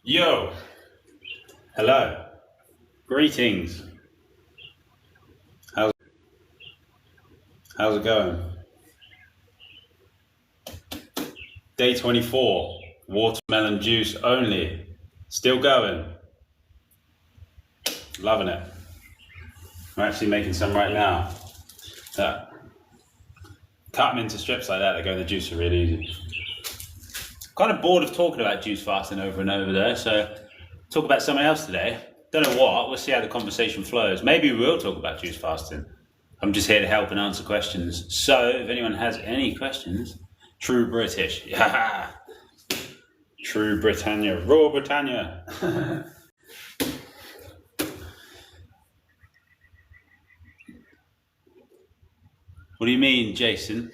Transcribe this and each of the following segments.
Yo, hello, greetings. How's how's it going? Day 24, watermelon juice only. Still going. Loving it. I'm actually making some right now. Uh, Cut them into strips like that. They go in the juicer really easy. Kind of bored of talking about juice fasting over and over there, so talk about something else today. Don't know what. We'll see how the conversation flows. Maybe we will talk about juice fasting. I'm just here to help and answer questions. So if anyone has any questions, true British, yeah, true Britannia, raw Britannia. What do you mean, Jason?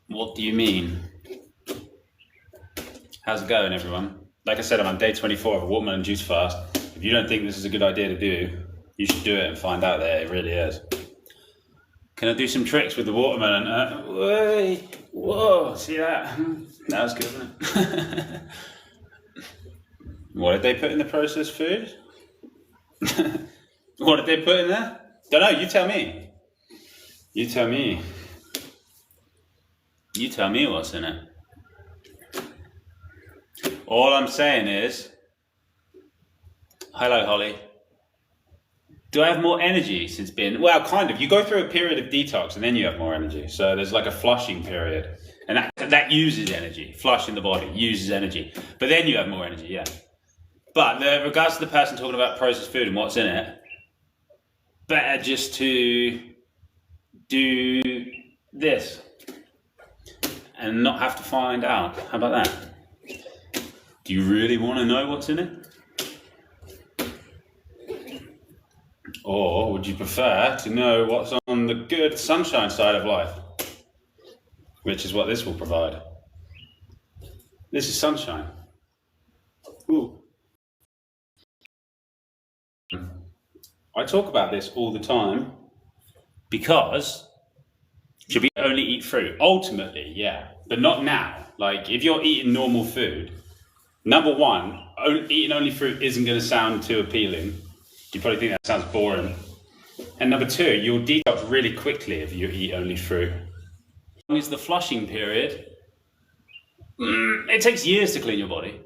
What do you mean? How's it going, everyone? Like I said, I'm on day 24 of a watermelon juice fast. If you don't think this is a good idea to do, you should do it and find out that it really is. Can I do some tricks with the watermelon? Whoa, see that? That was good, wasn't it? What did they put in the processed food? What did they put in there? Don't know, you tell me. You tell me. You tell me what's in it. All I'm saying is, hello, Holly. Do I have more energy since being, well, kind of. You go through a period of detox and then you have more energy. So there's like a flushing period. And that uses energy. Flushing the body uses energy. But then you have more energy, yeah. But in regards to the person talking about processed food and what's in it, better just to do this and not have to find out. How about that? Do you really want to know what's in it? Or would you prefer to know what's on the good sunshine side of life? Which is what this will provide. This is sunshine. Ooh. I talk about this all the time because should we only eat fruit? Ultimately, yeah, but not now. Like if you're eating normal food, number one, eating only fruit isn't going to sound too appealing. You probably think that sounds boring. And number two, you'll detox really quickly if you eat only fruit. Is the flushing period. It takes years to clean your body.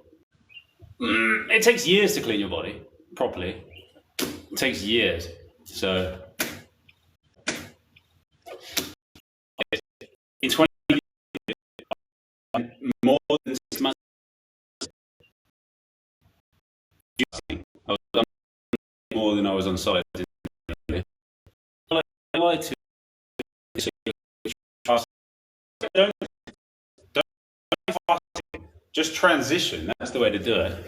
It takes years to clean your body properly. It takes years. So in 20 more than 6 months, I was on more than I was on solid. Just transition. That's the way to do it.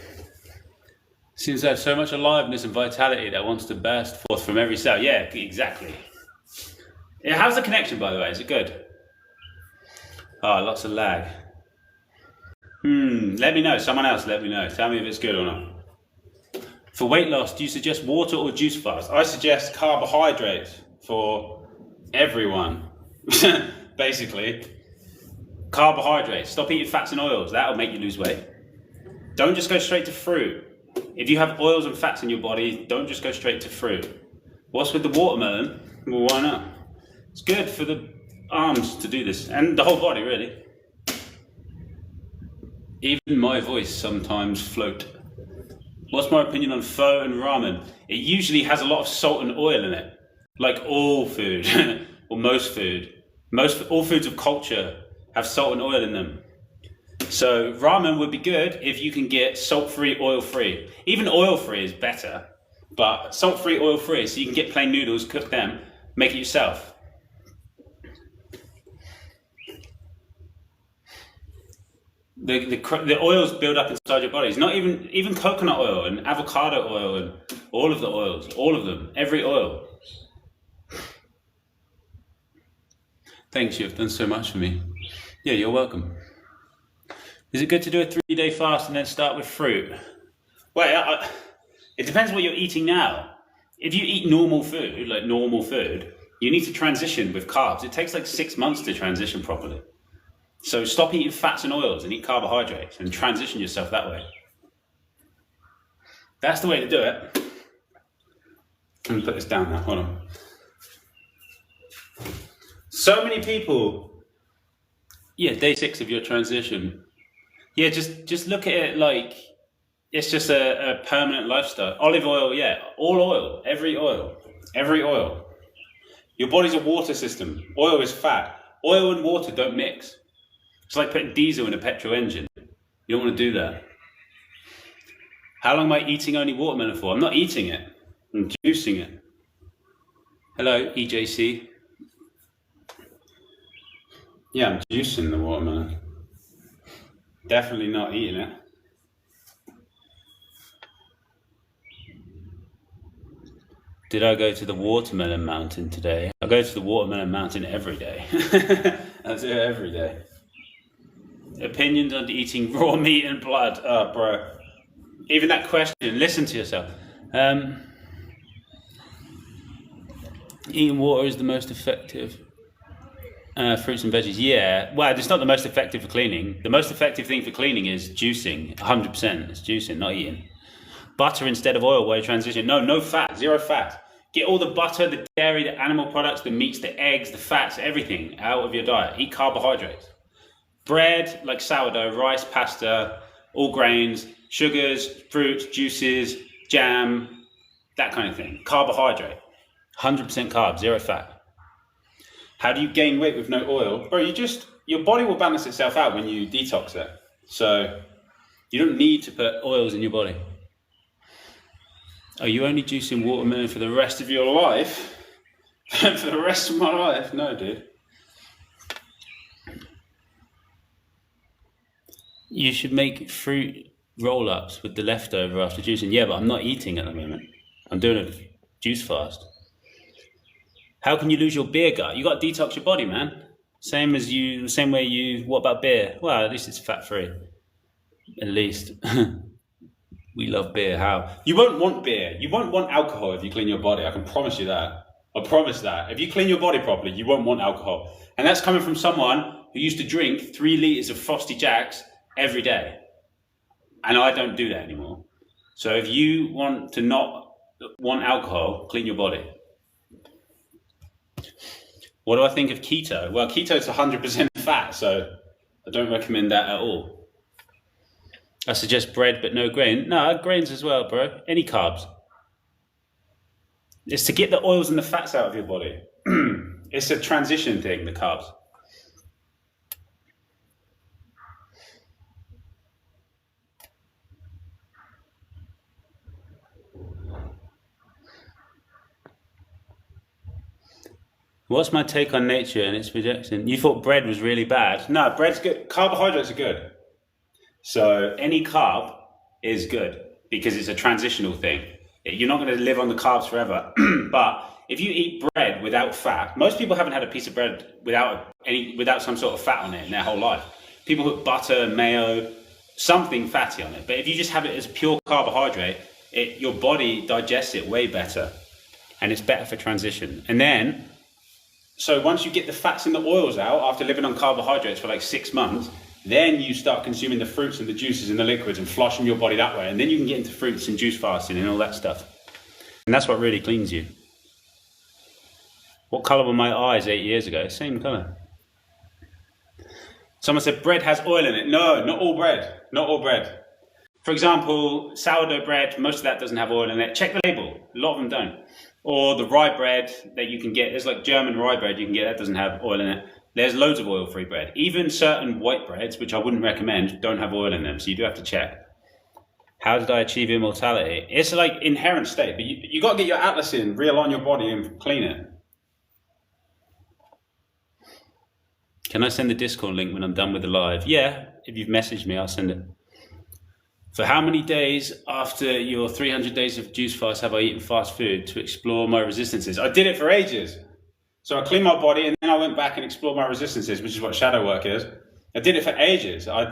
Seems to have so much aliveness and vitality that wants to burst forth from every cell. Yeah, exactly. Yeah, how's the connection, by the way? Is it good? Oh, lots of lag. Let me know. Someone else let me know. Tell me if it's good or not. For weight loss, do you suggest water or juice fast? I suggest carbohydrates for everyone. Basically. Carbohydrates. Stop eating fats and oils. That'll make you lose weight. Don't just go straight to fruit. If you have oils and fats in your body, don't just go straight to fruit. What's with the watermelon? Well, why not? It's good for the arms to do this, and the whole body, really. Even my voice sometimes float. What's my opinion on pho and ramen? It usually has a lot of salt and oil in it, like all food, or most food. All foods of culture have salt and oil in them. So ramen would be good if you can get salt-free, oil-free. Even oil-free is better, but salt-free, oil-free, so you can get plain noodles, cook them, make it yourself. The oils build up inside your bodies. Not even coconut oil and avocado oil and all of the oils, all of them, every oil. Thanks, you've done so much for me. Yeah, you're welcome. Is it good to do a 3-day fast and then start with fruit? Well, it depends what you're eating now. If you eat normal food, like normal food, you need to transition with carbs. It takes like 6 months to transition properly. So stop eating fats and oils and eat carbohydrates and transition yourself that way. That's the way to do it. Let me put this down now, hold on. So many people, day 6 of your transition. Yeah, just look at it like it's just a permanent lifestyle. Olive oil, all oil, every oil. Your body's a water system. Oil is fat. Oil and water don't mix. It's like putting diesel in a petrol engine. You don't want to do that. How long am I eating only watermelon for? I'm not eating it. I'm juicing it. Hello, EJC. Yeah, I'm juicing the watermelon. Definitely not eating it. Did I go to the watermelon mountain today? I go to the watermelon mountain every day. I do it every day. Opinions on eating raw meat and blood. Oh, bro. Even that question, listen to yourself. Eating water is the most effective. Fruits and veggies, yeah. Well, it's not the most effective for cleaning. The most effective thing for cleaning is juicing. 100%. It's juicing, not eating. Butter instead of oil while you transition. No fat, 0 fat. Get all the butter, the dairy, the animal products, the meats, the eggs, the fats, everything out of your diet. Eat carbohydrates. Bread, like sourdough, rice, pasta, all grains, sugars, fruits, juices, jam, that kind of thing. Carbohydrate. 100% carbs, 0 fat. How do you gain weight with no oil? Bro, your body will balance itself out when you detox it. So you don't need to put oils in your body. Are you only juicing watermelon for the rest of your life? For the rest of my life? No, dude. You should make fruit roll-ups with the leftover after juicing. Yeah, but I'm not eating at the moment. I'm doing a juice fast. How can you lose your beer gut? You got to detox your body, man. Same way you. What about beer? Well, at least it's fat-free. At least. We love beer. How? You won't want beer. You won't want alcohol if you clean your body. I can promise you that. I promise that. If you clean your body properly, you won't want alcohol. And that's coming from someone who used to drink 3 litres of Frosty Jacks every day. And I don't do that anymore. So if you want to not want alcohol, clean your body. What do I think of keto? Well, keto is 100% fat, so I don't recommend that at all. I suggest bread, but no grain. No, grains as well, bro. Any carbs. It's to get the oils and the fats out of your body. It's a transition thing, the carbs. What's my take on nature and its rejection? You thought bread was really bad. No, bread's good. Carbohydrates are good. So any carb is good because it's a transitional thing. You're not going to live on the carbs forever. But if you eat bread without fat, most people haven't had a piece of bread without some sort of fat on it in their whole life. People put butter, mayo, something fatty on it. But if you just have it as pure carbohydrate, your body digests it way better. And it's better for transition. And then, so once you get the fats and the oils out after living on carbohydrates for like 6 months, then you start consuming the fruits and the juices and the liquids and flushing your body that way. And then you can get into fruits and juice fasting and all that stuff. And that's what really cleans you. What colour were my eyes 8 years ago? Same colour. Someone said bread has oil in it. No, not all bread. Not all bread. For example, sourdough bread, most of that doesn't have oil in it. Check the label. A lot of them don't. Or the rye bread that you can get. There's like German rye bread you can get that doesn't have oil in it. There's loads of oil-free bread. Even certain white breads, which I wouldn't recommend, don't have oil in them. So you do have to check. How did I achieve immortality? It's like inherent state, but you got to get your atlas in, realign your body and clean it. Can I send the Discord link when I'm done with the live? Yeah, if you've messaged me, I'll send it. For how many days after your 300 days of juice fast have I eaten fast food to explore my resistances? I did it for ages. So I cleaned my body and then I went back and explored my resistances, which is what shadow work is. I did it for ages. I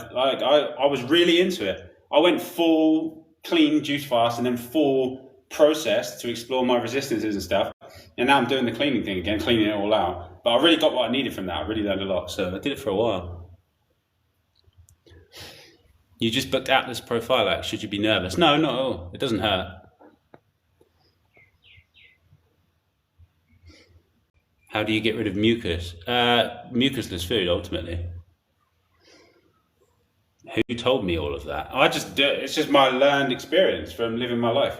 was really into it. I went full clean juice fast and then full processed to explore my resistances and stuff. And now I'm doing the cleaning thing again, cleaning it all out. But I really got what I needed from that. I really learned a lot. So I did it for a while. You just booked Atlas Prophylax. Should you be nervous? No, not at all. It doesn't hurt. How do you get rid of mucus? Mucusless food, ultimately. Who told me all of that? I just do. It's just my learned experience from living my life.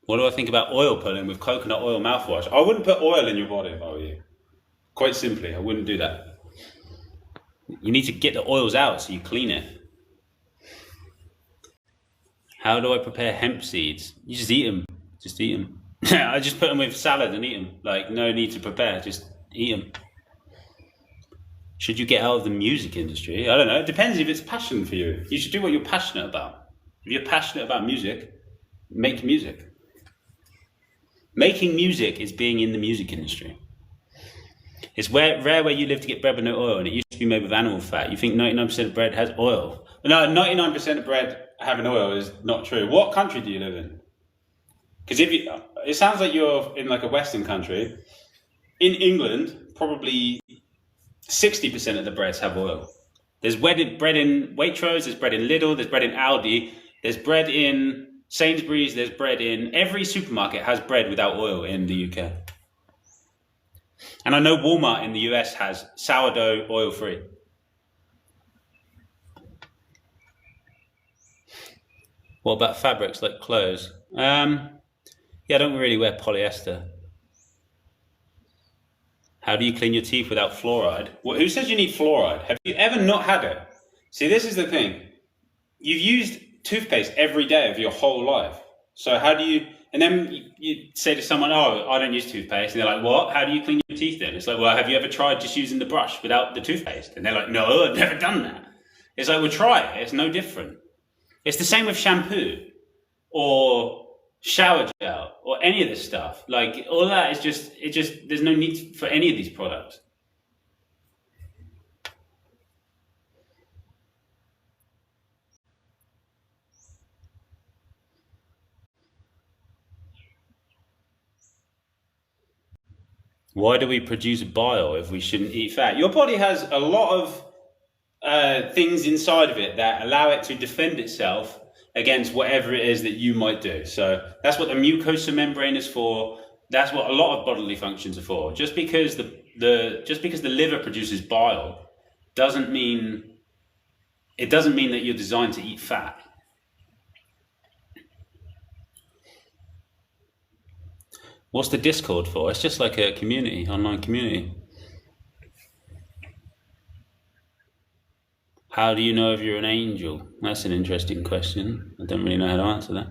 What do I think about oil pulling with coconut oil mouthwash? I wouldn't put oil in your body if I were you. Quite simply, I wouldn't do that. You need to get the oils out so you clean it. How do I prepare hemp seeds? You just eat them. Just eat them. I just put them with salad and eat them. Like, no need to prepare. Just eat them. Should you get out of the music industry? I don't know. It depends if it's passion for you. You should do what you're passionate about. If you're passionate about music, make music. Making music is being in the music industry. It's rare where you live to get bread with no oil, and it used to be made with animal fat. You think 99% of bread has oil. No, 99% of bread having oil is not true. What country do you live in? Because it sounds like you're in like a Western country. In England, probably 60% of the breads have oil. There's bread in Waitrose, there's bread in Lidl, there's bread in Aldi, there's bread in Sainsbury's, there's bread in every supermarket has bread without oil in the UK. And I know Walmart in the US has sourdough oil-free. What about fabrics like clothes? Yeah, I don't really wear polyester. How do you clean your teeth without fluoride? Well, who says you need fluoride? Have you ever not had it? See, this is the thing. You've used toothpaste every day of your whole life. So how do you... And then you say to someone, oh, I don't use toothpaste. And they're like, what? How do you clean your teeth then? It's like, well, have you ever tried just using the brush without the toothpaste? And they're like, no, I've never done that. It's like, well, try it. It's no different. It's the same with shampoo or shower gel or any of this stuff. Like, all that is just, there's no need for any of these products. Why do we produce bile if we shouldn't eat fat? Your body has a lot of things inside of it that allow it to defend itself against whatever it is that you might do. So that's what the mucosal membrane is for. That's what a lot of bodily functions are for. Just because the liver produces bile doesn't mean that you're designed to eat fat. What's the Discord for? It's just like a community, online community. How do you know if you're an angel? That's an interesting question. I don't really know how to answer that.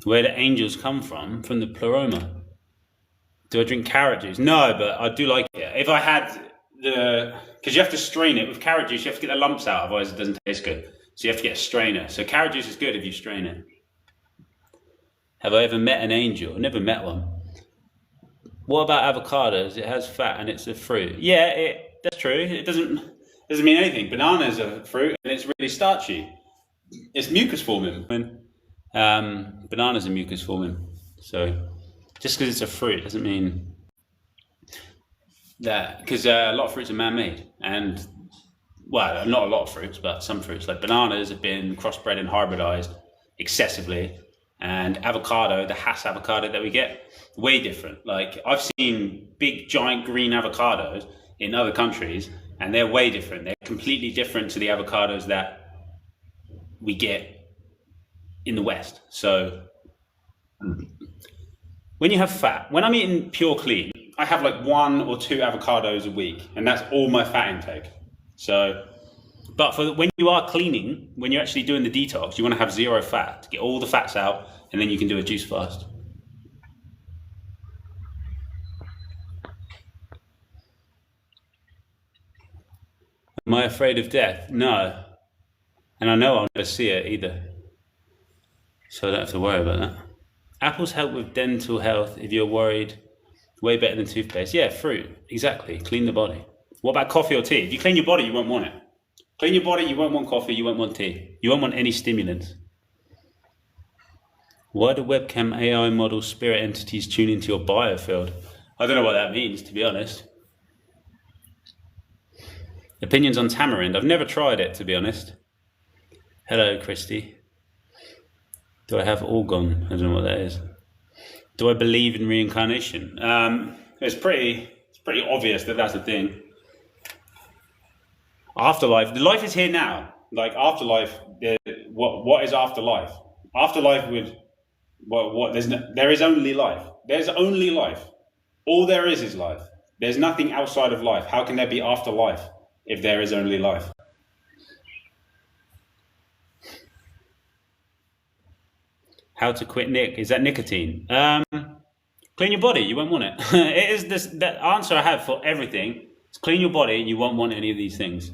Where do angels come from? From the pleroma. Do I drink carrot juice? No, but I do like it. If I had because you have to strain it. With carrot juice, you have to get the lumps out, otherwise it doesn't taste good. So you have to get a strainer. So carrot juice is good if you strain it. Have I ever met an angel? I've never met one. What about avocados? It has fat and it's a fruit. Yeah, that's true. It doesn't mean anything. Bananas are a fruit and it's really starchy. It's mucus forming. Bananas are mucus forming. So just because it's a fruit doesn't mean that, because a lot of fruits are man-made. And, well, not a lot of fruits, but some fruits, like bananas, have been crossbred and hybridized excessively. And avocado, the Hass avocado that we get, way different. Like, I've seen big, giant green avocados in other countries, and they're way different. They're completely different to the avocados that we get in the West. So, when you have fat, when I'm eating pure clean, I have like 1 or 2 avocados a week, and that's all my fat intake. So, but for when you are cleaning, when you're actually doing the detox, you want to have 0 fat to get all the fats out, and then you can do a juice fast. Am I afraid of death? No. And I know I'll never see it either. So I don't have to worry about that. Apples help with dental health if you're worried. Way better than toothpaste. Yeah, fruit. Exactly. Clean the body. What about coffee or tea? If you clean your body, you won't want it. Clean your body, you won't want coffee, you won't want tea. You won't want any stimulants. Why do webcam AI model spirit entities tune into your biofield? I don't know what that means, to be honest. Opinions on tamarind. I've never tried it, to be honest. Hello, Christy. Do I have orgon? I don't know what that is. Do I believe in reincarnation? It's pretty obvious that that's a thing. Afterlife. The life is here now. Like afterlife. What is afterlife? Afterlife would. What? There is only life. There's only life. All there is life. There's nothing outside of life. How can there be afterlife if there is only life? How to quit Is that nicotine? Clean your body. You won't want it. It is this. The answer I have for everything is clean your body. You won't want any of these things.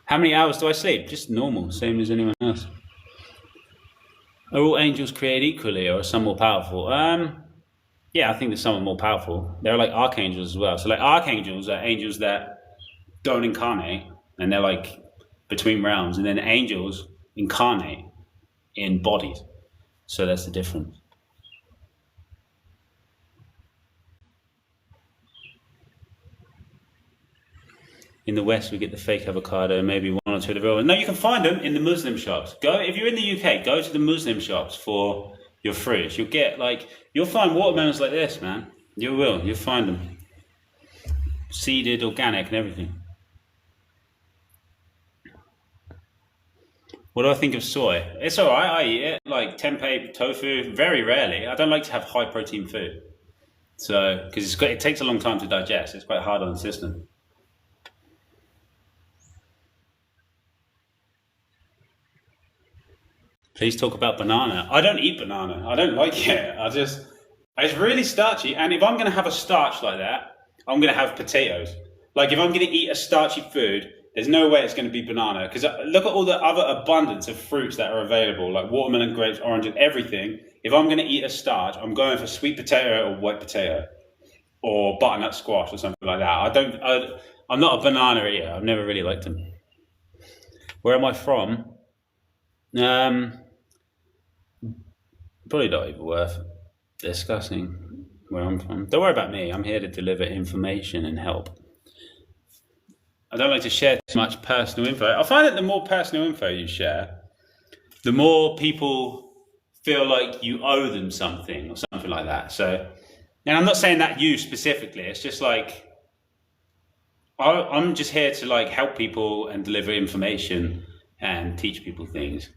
How many hours do I sleep? Just normal, same as anyone else. Are all angels created equally, or are some more powerful? Yeah, I think that some are more powerful. They're like archangels as well. So like archangels are angels that don't incarnate, and they're like between realms, and then angels incarnate in bodies. So that's the difference. In the West, we get the fake avocado, maybe one or two of the real ones. No, you can find them in the Muslim shops. If you're in the UK, go to the Muslim shops for your fruits. You'll find watermelons like this, man. You'll find them. Seeded, organic, and everything. What do I think of soy? It's all right. I eat it, like tempeh, tofu. Very rarely. I don't like to have high protein food, so because it takes a long time to digest. It's quite hard on the system. Please talk about banana. I don't eat banana. I don't like it. It's really starchy. And if I'm going to have a starch like that, I'm going to have potatoes. Like if I'm going to eat a starchy food, there's no way it's going to be banana. Because look at all the other abundance of fruits that are available, like watermelon, grapes, oranges, everything. If I'm going to eat a starch, I'm going for sweet potato or white potato or butternut squash or something like that. I'm not a banana eater. I've never really liked them. Where am I from? Probably not even worth discussing where I'm from. Don't worry about me. I'm here to deliver information and help. I don't like to share too much personal info. I find that the more personal info you share, the more people feel like you owe them something or something like that. So, and I'm not saying that you specifically. It's just like I'm just here to like help people and deliver information and teach people things.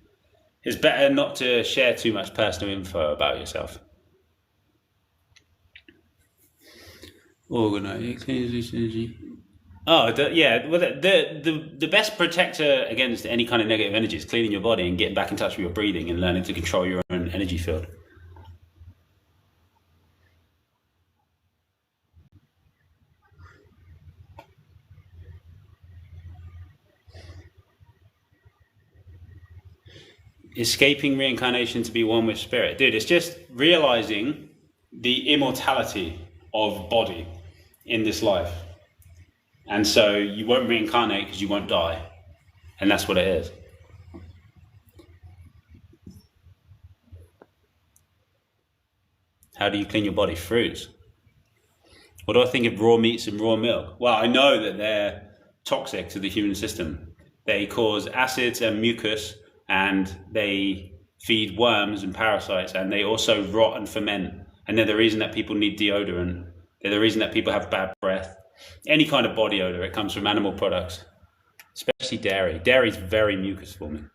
It's better not to share too much personal info about yourself. Organize, cleans energy. Oh, yeah. Well, the best protector against any kind of negative energy is cleaning your body and getting back in touch with your breathing and learning to control your own energy field. Escaping reincarnation to be one with spirit. Dude, it's just realizing the immortality of body in this life. And so you won't reincarnate because you won't die. And that's what it is. How do you clean your body? Fruits. What do I think of raw meats and raw milk? Well, I know that they're toxic to the human system. They cause acids and mucus, and they feed worms and parasites, and they also rot and ferment. And they're the reason that people need deodorant. They're the reason that people have bad breath. Any kind of body odor, it comes from animal products, especially dairy. Dairy is very mucus forming.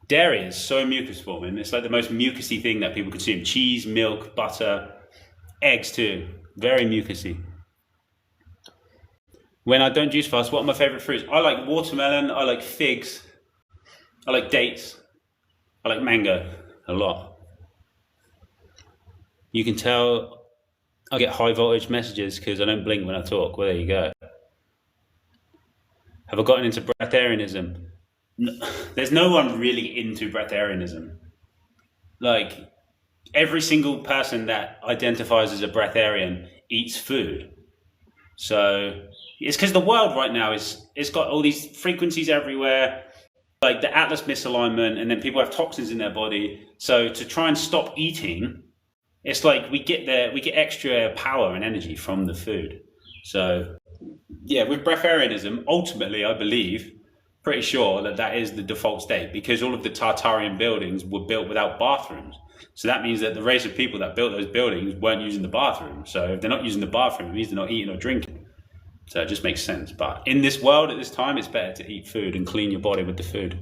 Dairy is so mucus forming. It's like the most mucusy thing that people consume. Cheese, milk, butter, eggs too. Very mucusy. When I don't juice fast, what are my favorite fruits? I like watermelon. I like figs. I like dates. I like mango a lot. You can tell I get high voltage messages because I don't blink when I talk. Well, there you go. Have I gotten into breatharianism? No, there's no one really into breatharianism. Like, every single person that identifies as a breatharian eats food. So it's because the world right now it's got all these frequencies everywhere, like the Atlas misalignment, and then people have toxins in their body. So to try and stop eating, it's like we get extra power and energy from the food. So yeah, with breatharianism, ultimately, I believe, pretty sure that that is the default state because all of the Tartarian buildings were built without bathrooms. So that means that the race of people that built those buildings weren't using the bathroom. So if they're not using the bathroom, it means they're not eating or drinking. So it just makes sense. But in this world at this time, it's better to eat food and clean your body with the food.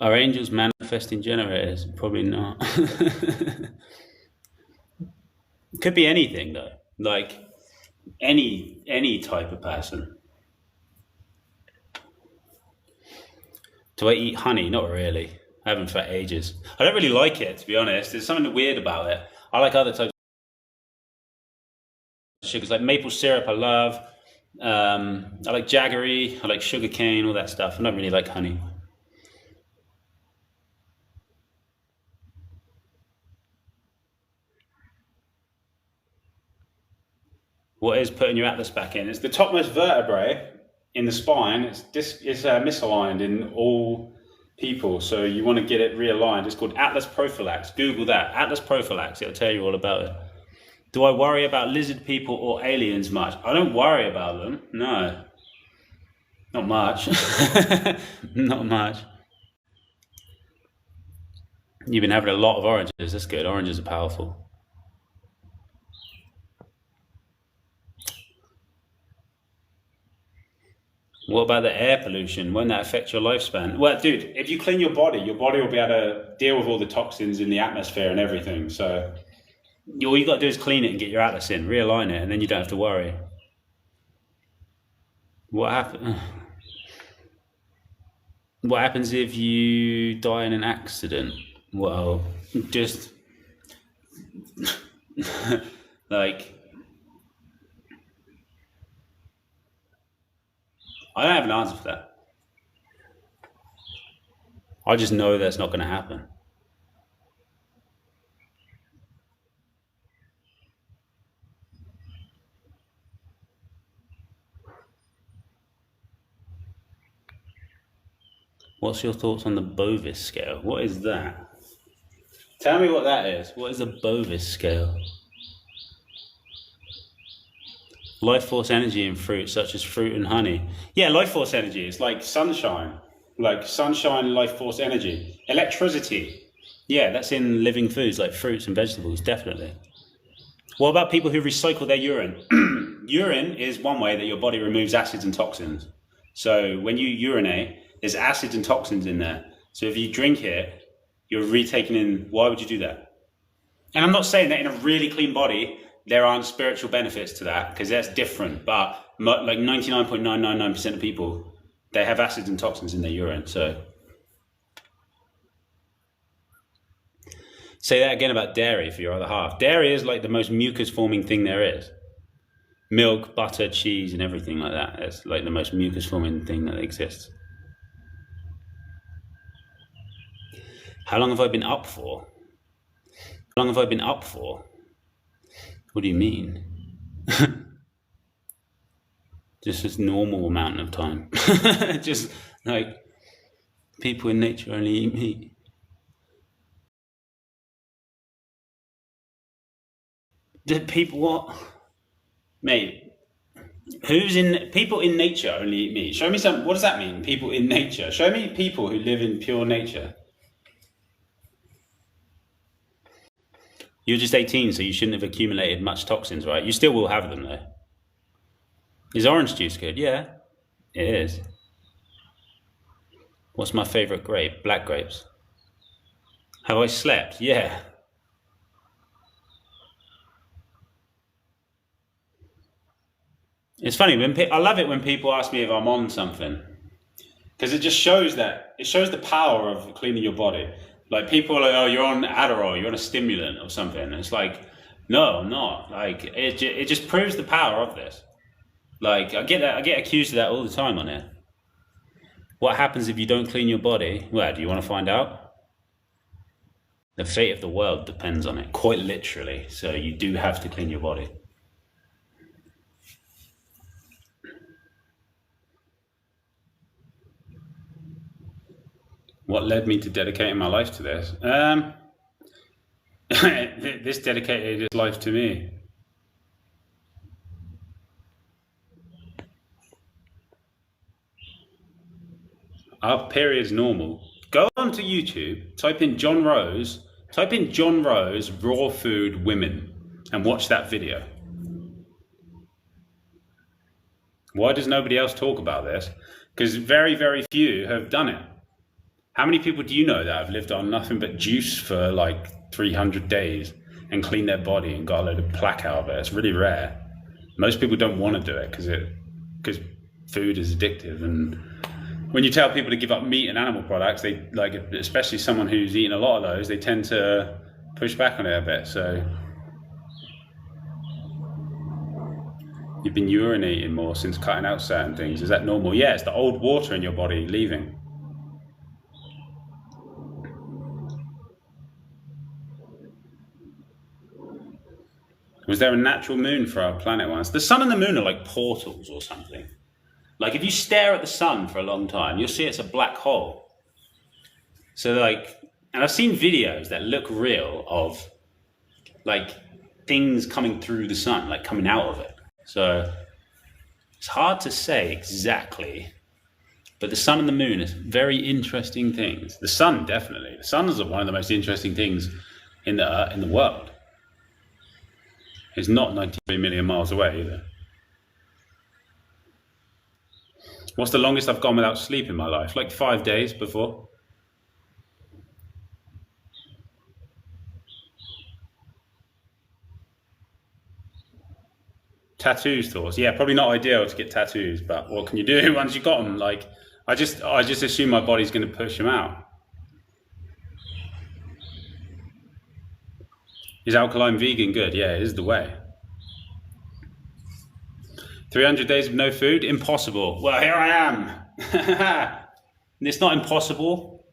Are angels manifesting generators? Probably not. Could be anything though. Like any type of person. Do I eat honey? Not really. I haven't for ages. I don't really like it, to be honest. There's something weird about it. I like other types of sugars, like maple syrup. I love. I like jaggery. I like sugar cane. All that stuff. I don't really like honey. What is putting your atlas back in? It's the topmost vertebrae in the spine. It's misaligned in all people, so you want to get it realigned. It's called atlas prophylax. Google that, atlas prophylax. It'll tell you all about it. Do I worry about lizard people or aliens much? I don't worry about them. No, not much. Not much. You've been having a lot of oranges. That's good. Oranges are powerful. What about the air pollution? Won't that affect your lifespan? Well, dude, if you clean your body will be able to deal with all the toxins in the atmosphere and everything. So all you got to do is clean it and get your atlas in, realign it, and then you don't have to worry. What happen? What happens if you die in an accident? Well, just like I don't have an answer for that. I just know that's not going to happen. What's your thoughts on the Bovis scale? What is that? Tell me what that is. What is a Bovis scale? Life force energy in fruits such as fruit and honey. Yeah, life force energy. It's like sunshine, life force energy. Electricity. Yeah, that's in living foods like fruits and vegetables, definitely. What about people who recycle their urine? Urine is one way that your body removes acids and toxins. So when you urinate, there's acids and toxins in there. So if you drink it, you're retaking in. Why would you do that? And I'm not saying that in a really clean body, there aren't spiritual benefits to that, because that's different. But like 99.999% of people, they have acids and toxins in their urine. So say that again about dairy for your other half. Dairy is like the most mucus forming thing there is. Milk, butter, cheese, and everything like that. It's like the most mucus forming thing that exists. How long have I been up for? How long have I been up for? What do you mean? Just this normal amount of time. Just like people in nature only eat meat. Did people what? Mate, who's in people in nature only eat meat? Show me some. What does that mean? People in nature. Show me people who live in pure nature. You're just 18, so you shouldn't have accumulated much toxins, right? You still will have them though. Is orange juice good? Yeah, it is. What's my favorite grape? Black grapes. Have I slept? Yeah. It's funny when I love it when people ask me if I'm on something because it just shows that it shows the power of cleaning your body. Like people are like, "Oh, you're on Adderall, you're on a stimulant or something." And it's like, no, I'm not. Like it just proves the power of this. Like I get that, I get accused of that all the time on it. What happens if you don't clean your body? Well, do you want to find out? The fate of the world depends on it, quite literally. So you do have to clean your body. What led me to dedicating my life to this? This dedicated his life to me. Our period's normal. Go onto YouTube, type in John Rose raw food women, and watch that video. Why does nobody else talk about this? Because very, very few have done it. How many people do you know that have lived on nothing but juice for like 300 days and cleaned their body and got a load of plaque out of it? It's really rare. Most people don't want to do it because food is addictive. And when you tell people to give up meat and animal products, they like, especially someone who's eaten a lot of those, they tend to push back on it a bit. So you've been urinating more since cutting out certain things. Is that normal? Yeah, it's the old water in your body leaving. Was there a natural moon for our planet once? The sun and the moon are like portals or something. Like if you stare at the sun for a long time, you'll see it's a black hole. So like, and I've seen videos that look real of like things coming through the sun, like coming out of it. So it's hard to say exactly, but the sun and the moon are very interesting things. The sun, definitely. The sun is one of the most interesting things in the world. It's not 93 million miles away either. What's the longest I've gone without sleep in my life? Like 5 days before. Tattoos, thoughts? Yeah, probably not ideal to get tattoos, but what can you do once you got them? Like, I just assume my body's going to push them out. Is alkaline vegan good? Yeah, it is the way. 300 days of no food? Impossible. Well, here I am. It's not impossible.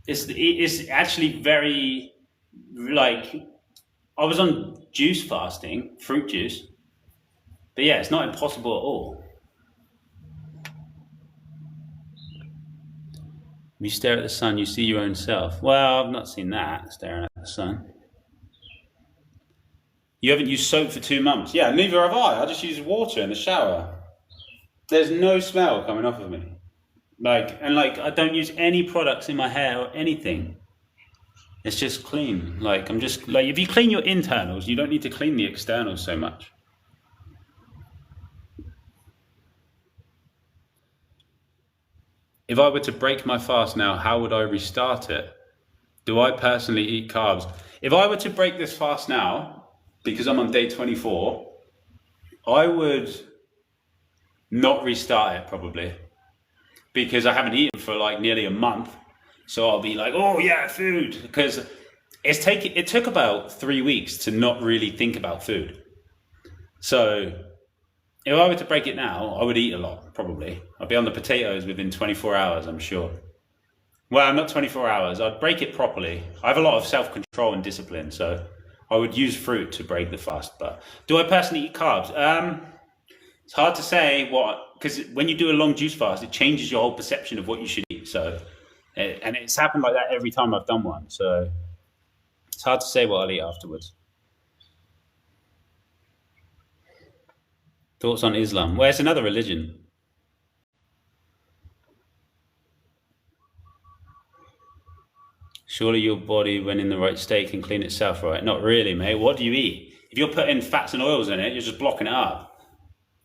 It's actually very, like, I was on juice fasting, fruit juice. But yeah, it's not impossible at all. If you stare at the sun, you see your own self. Well, I've not seen that, staring at the sun. You haven't used soap for 2 months? Yeah, neither have I. I just use water in the shower. There's no smell coming off of me. I don't use any products in my hair or anything. It's just clean. If you clean your internals, you don't need to clean the externals so much. If I were to break my fast now, how would I restart it? Do I personally eat carbs? If I were to break this fast now, because I'm on day 24, I would not restart it probably, because I haven't eaten for like nearly a month. So I'll be like, oh yeah, food. Because it took about 3 weeks to not really think about food. So if I were to break it now, I would eat a lot, probably. I'd be on the potatoes within 24 hours, I'm sure. Well, not 24 hours. I'd break it properly. I have a lot of self-control and discipline, so I would use fruit to break the fast. But do I personally eat carbs? It's hard to say because when you do a long juice fast, it changes your whole perception of what you should eat. So, and it's happened like that every time I've done one. So it's hard to say what I'll eat afterwards. Thoughts on Islam? Well, it's another religion. Surely your body, when in the right state, can clean itself, right? Not really, mate. What do you eat? If you're putting fats and oils in it, you're just blocking it up.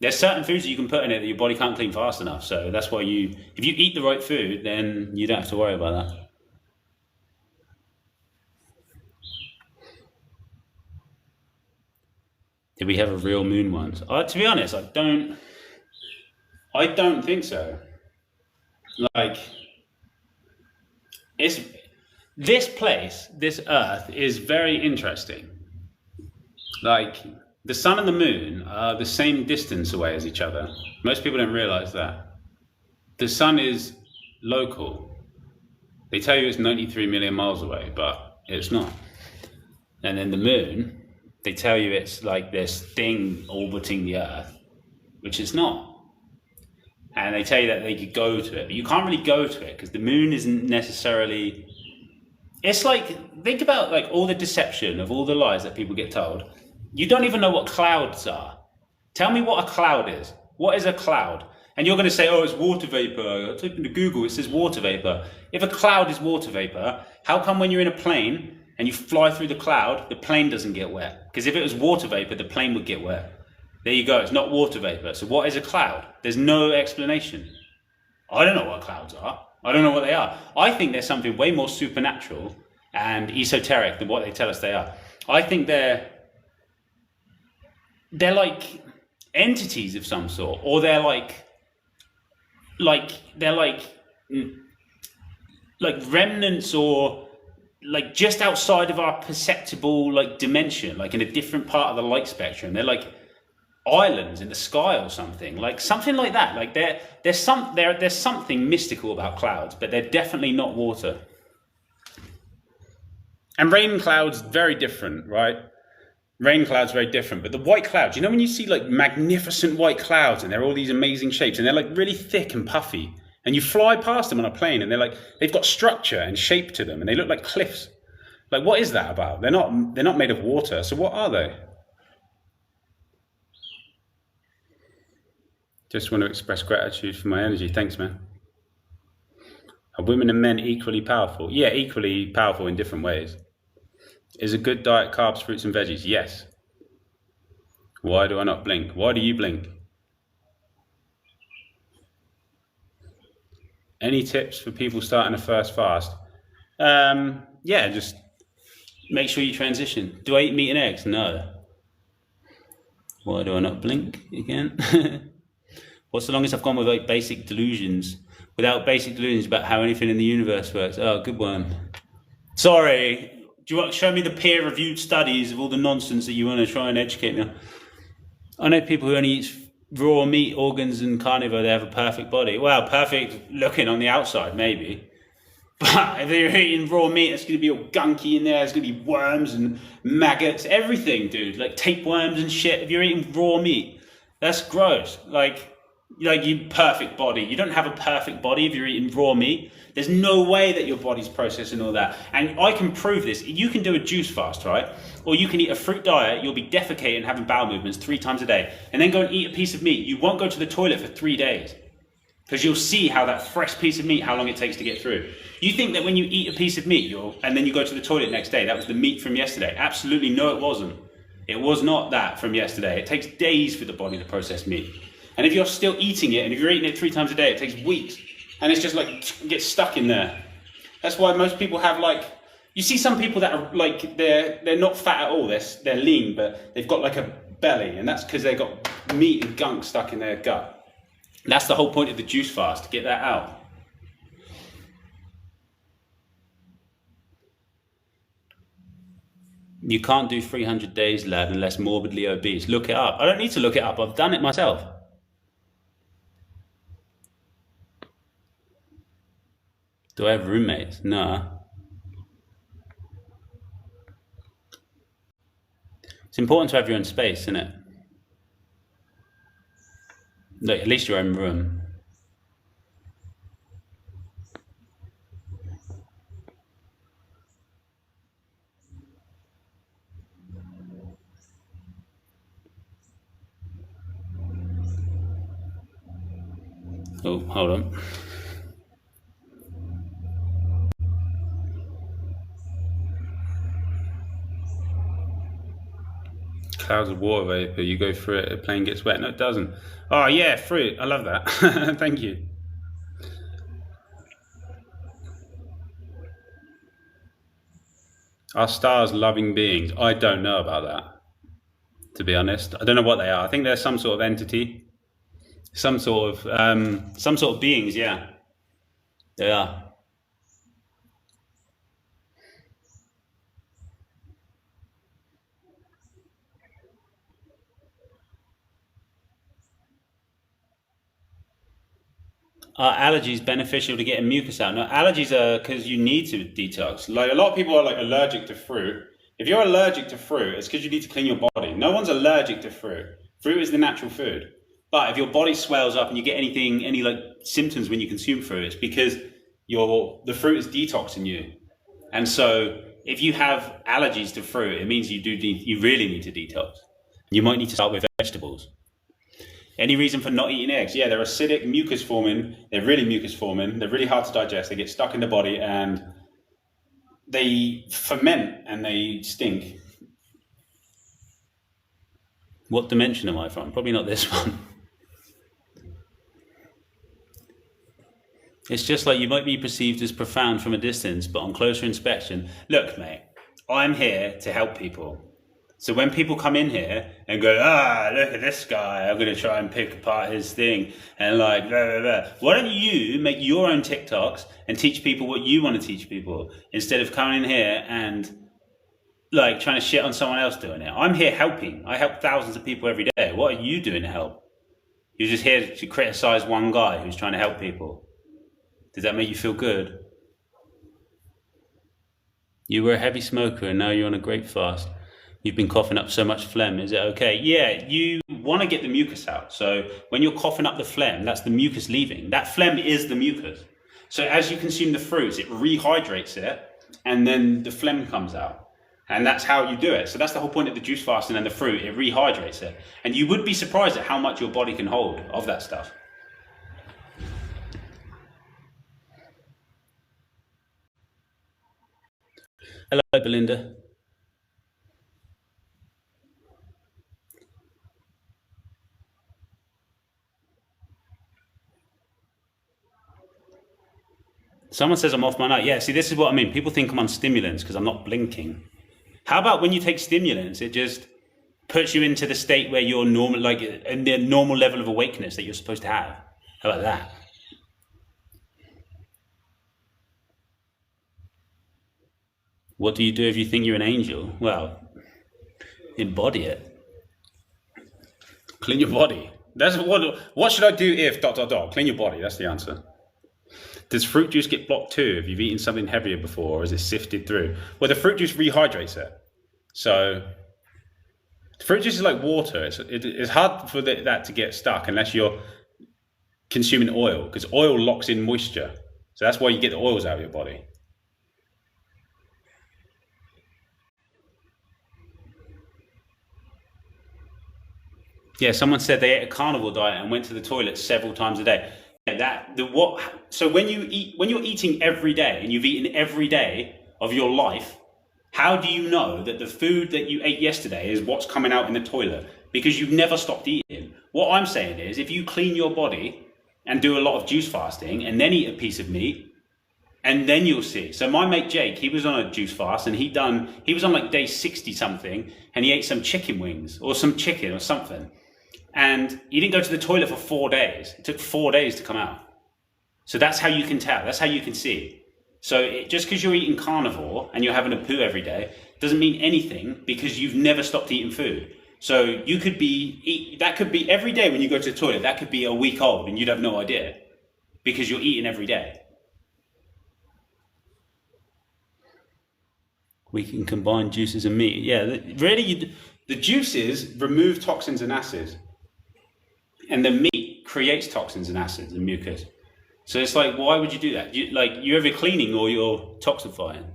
There's certain foods that you can put in it that your body can't clean fast enough. So that's why if you eat the right food, then you don't have to worry about that. Did we have a real moon once? To be honest, I don't think so. Like, it's this place, this Earth, is very interesting. Like, the sun and the moon are the same distance away as each other. Most people don't realize that. The sun is local. They tell you it's 93 million miles away, but it's not. And then the moon, they tell you it's like this thing orbiting the Earth, which it's not. And they tell you that they could go to it, but you can't really go to it because the moon isn't necessarily, It's like, think about like all the deception of all the lies that people get told. You don't even know what clouds are. Tell me what a cloud is. What is a cloud? And you're going to say, oh, it's water vapor. I typed into Google, it says water vapor. If a cloud is water vapor, how come when you're in a plane and you fly through the cloud, the plane doesn't get wet? Because if it was water vapor, the plane would get wet. There you go. It's not water vapor. So what is a cloud? There's no explanation. I don't know what clouds are. I don't know what they are. I think there's something way more supernatural and esoteric than what they tell us they are. I think they're like entities of some sort, or they're like remnants, or like just outside of our perceptible like dimension, like in a different part of the light spectrum. They're like islands in the sky or something like that. Like there's something mystical about clouds, but they're definitely not water. And rain clouds, very different, right? Rain clouds very different, but the white clouds, you know, when you see like magnificent white clouds and they're all these amazing shapes and they're like really thick and puffy, and you fly past them on a plane and they've got structure and shape to them and they look like cliffs. Like, what is that about? They're not made of water, so what are they? Just want to express gratitude for my energy. Thanks, man. Are women and men equally powerful? Yeah, equally powerful in different ways. Is a good diet carbs, fruits and veggies? Yes. Why do I not blink? Why do you blink? Any tips for people starting a first fast? Yeah, just make sure you transition. Do I eat meat and eggs? No. Why do I not blink again? What's the longest I've gone with like basic delusions? Without basic delusions about how anything in the universe works. Oh, good one. Sorry. Do you want to show me the peer-reviewed studies of all the nonsense that you want to try and educate me on? I know people who only eat raw meat, organs, and carnivore. They have a perfect body. Well, perfect looking on the outside, maybe. But if you're eating raw meat, it's going to be all gunky in there. There's going to be worms and maggots, everything, dude. Like tapeworms and shit. If you're eating raw meat, that's gross. Like you perfect body. You don't have a perfect body if you're eating raw meat. There's no way that your body's processing all that. And I can prove this. You can do a juice fast, right? Or you can eat a fruit diet. You'll be defecating and having bowel movements 3 times a day. And then go and eat a piece of meat. You won't go to the toilet for 3 days. Because you'll see how that fresh piece of meat, how long it takes to get through. You think that when you eat a piece of meat, and then you go to the toilet next day, that was the meat from yesterday. Absolutely no, it wasn't. It was not that from yesterday. It takes days for the body to process meat. And if you're still eating it, and if you're eating it 3 times a day, it takes weeks. And it's just like, gets stuck in there. That's why most people have like, you see some people that are like, they're not fat at all, they're lean, but they've got like a belly, and that's because they've got meat and gunk stuck in their gut. That's the whole point of the juice fast, to get that out. You can't do 300 days, lad, unless morbidly obese. Look it up. I don't need to look it up, I've done it myself. Do I have roommates? No. It's important to have your own space, isn't it? Like, at least your own room. Oh, hold on. Clouds of water vapor, you go through it, a plane gets wet. No, it doesn't. Oh yeah, fruit. I love that. Thank you. Are stars loving beings? I don't know about that, to be honest. I don't know what they are. I think they're some sort of entity, some sort of beings. Yeah, they are. Are allergies beneficial to getting mucus out? No, allergies are because you need to detox. Like a lot of people are like allergic to fruit. If you're allergic to fruit, it's because you need to clean your body. No one's allergic to fruit. Fruit is the natural food. But if your body swells up and you get any like symptoms when you consume fruit, it's because the fruit is detoxing you. And so if you have allergies to fruit, it means you really need to detox. You might need to start with vegetables. Any reason for not eating eggs? Yeah, they're acidic, mucus forming. They're really mucus forming. They're really hard to digest. They get stuck in the body and they ferment and they stink. What dimension am I from? Probably not this one. It's just like you might be perceived as profound from a distance, but on closer inspection, look, mate, I'm here to help people. So when people come in here and go, look at this guy, I'm going to try and pick apart his thing, and like, blah, blah, blah. Why don't you make your own TikToks and teach people what you want to teach people, instead of coming in here and like trying to shit on someone else doing it? I'm here helping. I help thousands of people every day. What are you doing to help? You're just here to criticize one guy who's trying to help people. Does that make you feel good? You were a heavy smoker and now you're on a great fast. You've been coughing up so much phlegm. Is it okay? Yeah, you want to get the mucus out. So when you're coughing up the phlegm, that's the mucus leaving. That phlegm is the mucus. So as you consume the fruits, it rehydrates it, and then the phlegm comes out. And that's how you do it. So that's the whole point of the juice fasting and the fruit. It rehydrates it. And you would be surprised at how much your body can hold of that stuff. Hello, Belinda. Someone says I'm off my nut. Yeah, see, this is what I mean. People think I'm on stimulants because I'm not blinking. How about when you take stimulants, it just puts you into the state where you're normal, like in the normal level of awakeness that you're supposed to have? How about that? What do you do if you think you're an angel? Well, embody it. Clean your body. That's what should I do if ... Clean your body. That's the answer. Does fruit juice get blocked too if you've eaten something heavier before, or is it sifted through? Well, the fruit juice rehydrates it. So fruit juice is like water. It's hard for that to get stuck unless you're consuming oil, because oil locks in moisture. So that's why you get the oils out of your body. Yeah, someone said they ate a carnivore diet and went to the toilet several times a day. So when you're eating every day and you've eaten every day of your life, how do you know that the food that you ate yesterday is what's coming out in the toilet? Because you've never stopped eating. What I'm saying is, if you clean your body and do a lot of juice fasting and then eat a piece of meat, and then you'll see. So my mate Jake, he was on a juice fast and he was on like day 60 something, and he ate some chicken wings or some chicken or something. And he didn't go to the toilet for 4 days. It took 4 days to come out. So that's how you can tell. That's how you can see. So just because you're eating carnivore and you're having a poo every day doesn't mean anything, because you've never stopped eating food. So that could be every day when you go to the toilet, that could be a week old and you'd have no idea, because you're eating every day. We can combine juices and meat. Yeah, really, the juices remove toxins and acids. And the meat creates toxins and acids and mucus. So it's like, why would you do that? You're either cleaning or you're toxifying.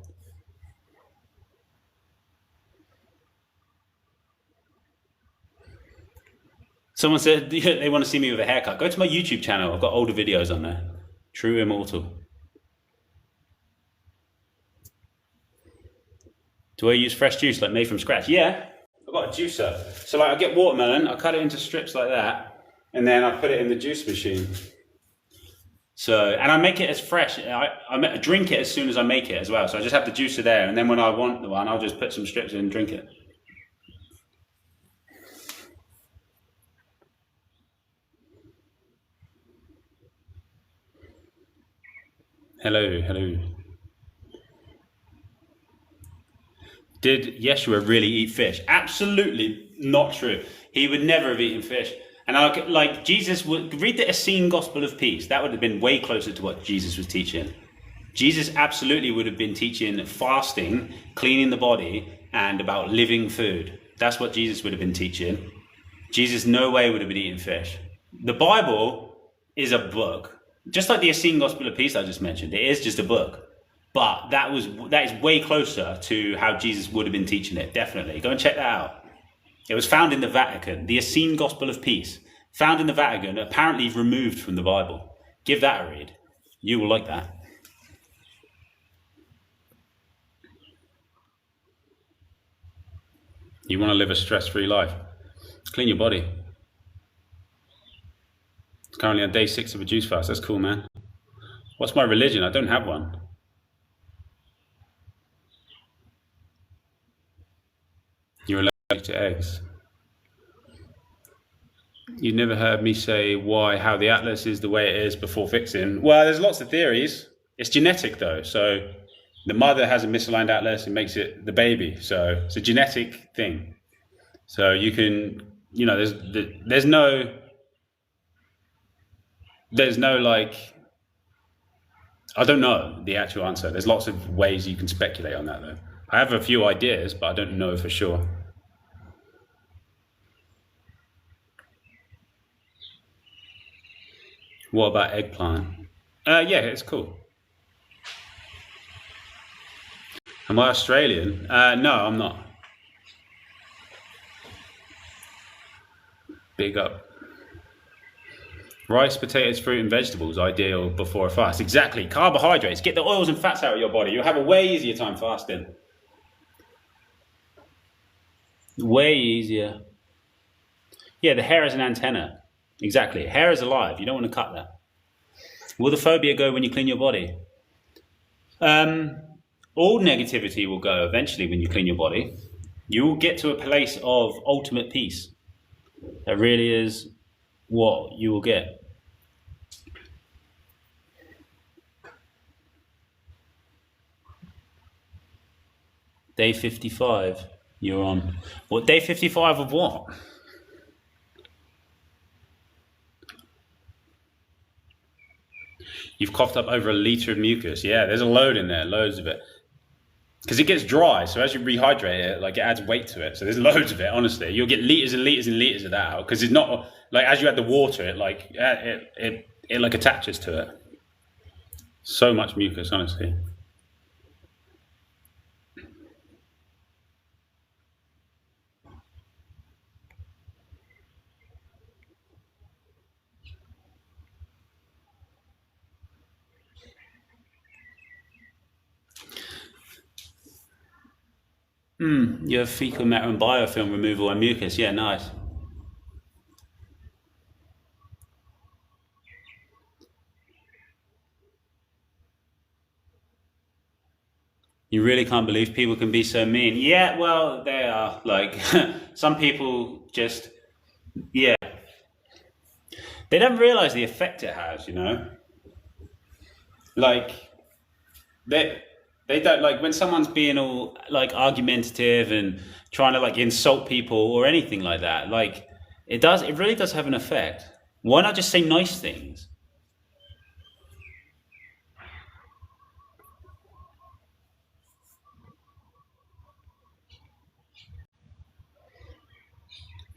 Someone said they want to see me with a haircut. Go to my YouTube channel. I've got older videos on there. True Immortal. Do I use fresh juice like made from scratch? Yeah, I've got a juicer. So like I get watermelon, I cut it into strips like that, and then I put it in the juice machine. So, and I make it as fresh. I drink it as soon as I make it as well. So I just have the juicer there, and then when I want the one, I'll just put some strips in and drink it. Hello. Did Yeshua really eat fish? Absolutely not true. He would never have eaten fish. And Jesus would read the Essene Gospel of Peace. That would have been way closer to what Jesus was teaching. Jesus absolutely would have been teaching fasting, cleaning the body, and about living food. That's what Jesus would have been teaching. Jesus no way would have been eating fish. The Bible is a book. Just like the Essene Gospel of Peace I just mentioned, it is just a book. But that is way closer to how Jesus would have been teaching it. Definitely, go and check that out. It was found in the Vatican, the Essene Gospel of Peace, found in the Vatican, apparently removed from the Bible. Give that a read. You will like that. You want to live a stress-free life? Clean your body. It's currently on day 6 of a juice fast. That's cool, man. What's my religion? I don't have one. You're allergic to eggs. You never heard me say how the atlas is the way it is before fixing. Well, there's lots of theories. It's genetic though, so the mother has a misaligned atlas and makes it the baby. So it's a genetic thing. So you can, there's no like, I don't know the actual answer. There's lots of ways you can speculate on that though. I have a few ideas, but I don't know for sure. What about eggplant? Yeah, it's cool. Am I Australian? No, I'm not. Big up. Rice, potatoes, fruit, and vegetables ideal before a fast. Exactly. Carbohydrates. Get the oils and fats out of your body. You'll have a way easier time fasting. Way easier. Yeah, the hair is an antenna. Exactly. Hair is alive. You don't want to cut that. Will the phobia go when you clean your body? All negativity will go eventually when you clean your body. You will get to a place of ultimate peace. That really is what you will get. Day 55, you're on. What, day 55 of what? You've coughed up over a litre of mucus. Yeah, there's a load in there, loads of it. Because it gets dry, so as you rehydrate it, like it adds weight to it. So there's loads of it, honestly. You'll get litres and litres and litres of that out. Because it's not, like as you add the water, it like attaches to it. So much mucus, honestly. You have fecal matter and biofilm removal and mucus. Yeah, nice. You really can't believe people can be so mean. Yeah, well, they are. Like, some people just, yeah. They don't realize the effect it has, Like, they don't, like, when someone's being all, like, argumentative and trying to, like, insult people or anything like that, like, it really does have an effect. Why not just say nice things?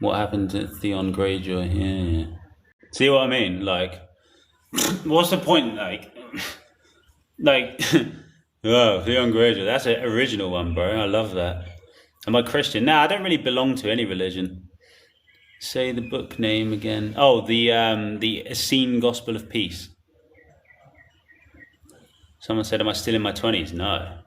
What happened to Theon Greyjoy? Yeah. See what I mean? Like, what's the point? Like, oh, Theon Greyjoy. That's an original one, bro. I love that. Am I Christian? Nah, I don't really belong to any religion. Say the book name again. Oh, the Essene Gospel of Peace. Someone said, "Am I still in my 20s?" No.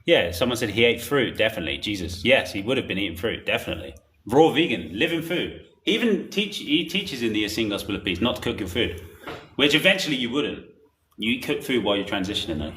Yeah, someone said he ate fruit. Definitely, Jesus. Yes, he would have been eating fruit. Definitely, raw vegan, living food. He teaches in the Essene Gospel of Peace not to cook your food, which eventually you wouldn't. You cook food while you're transitioning, though.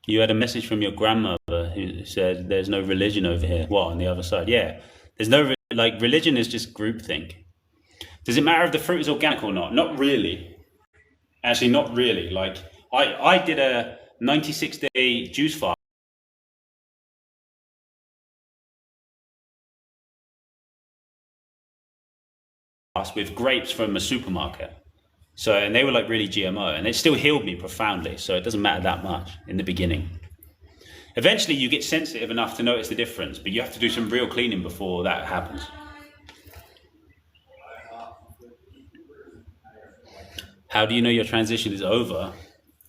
You had a message from your grandmother who said, "There's no religion over here." What, on the other side? Yeah, there's no like religion is just groupthink. Does it matter if the fruit is organic or not? Not really. Actually, not really. Like I did a 96-day juice fast. with grapes from a supermarket. So, and they were like really GMO, and it still healed me profoundly. So it doesn't matter that much in the beginning. Eventually you get sensitive enough to notice the difference, but you have to do some real cleaning before that happens. How do you know your transition is over?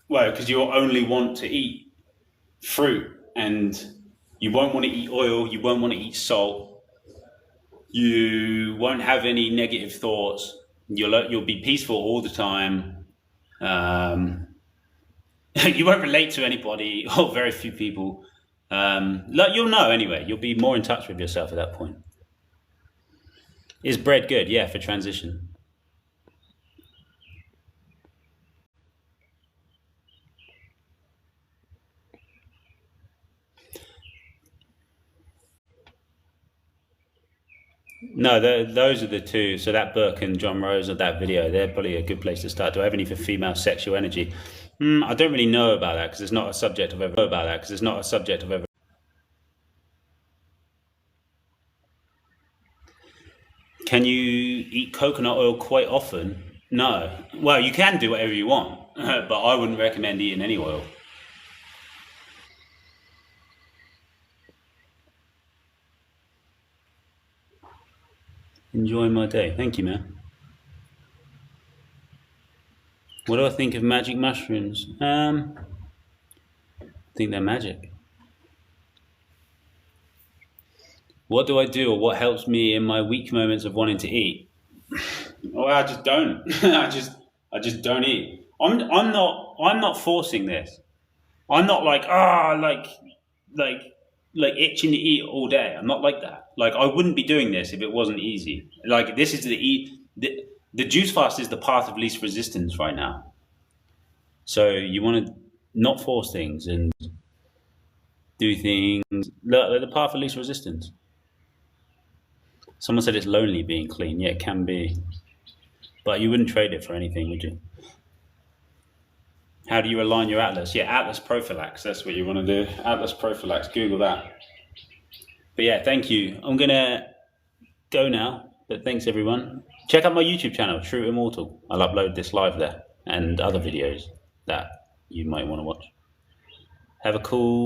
Well, because you'll only want to eat fruit, and you won't want to eat oil, you won't want to eat salt, you won't have any negative thoughts, you'll be peaceful all the time. You won't relate to anybody or very few people. You'll know anyway. You'll be more in touch with yourself at that point. Is bread good? Yeah, for transition. No, those are the two. So that book and John Rose of that video, they're probably a good place to start. Do I have any for female sexual energy? I don't really know about that because it's not a subject I've ever. Can you eat coconut oil quite often? No. Well, you can do whatever you want, but I wouldn't recommend eating any oil. Enjoy my day. Thank you, man. What do I think of magic mushrooms? I think they're magic. What do I do, or what helps me in my weak moments of wanting to eat? Well, I just don't. I just don't eat. I'm not forcing this. I'm not like like itching to eat all day. I'm not like that. Like, I wouldn't be doing this if it wasn't easy. Like, this is the juice fast is the path of least resistance right now. So you want to not force things and do things like the path of least resistance. Someone said it's lonely being clean. Yeah, it can be. But you wouldn't trade it for anything, would you? How do you align your Atlas? Yeah, Atlas Prophylax. That's what you want to do. Atlas Prophylax. Google that. But yeah, thank you. I'm going to go now. But thanks, everyone. Check out my YouTube channel, True Immortal. I'll upload this live there and other videos that you might want to watch. Have a cool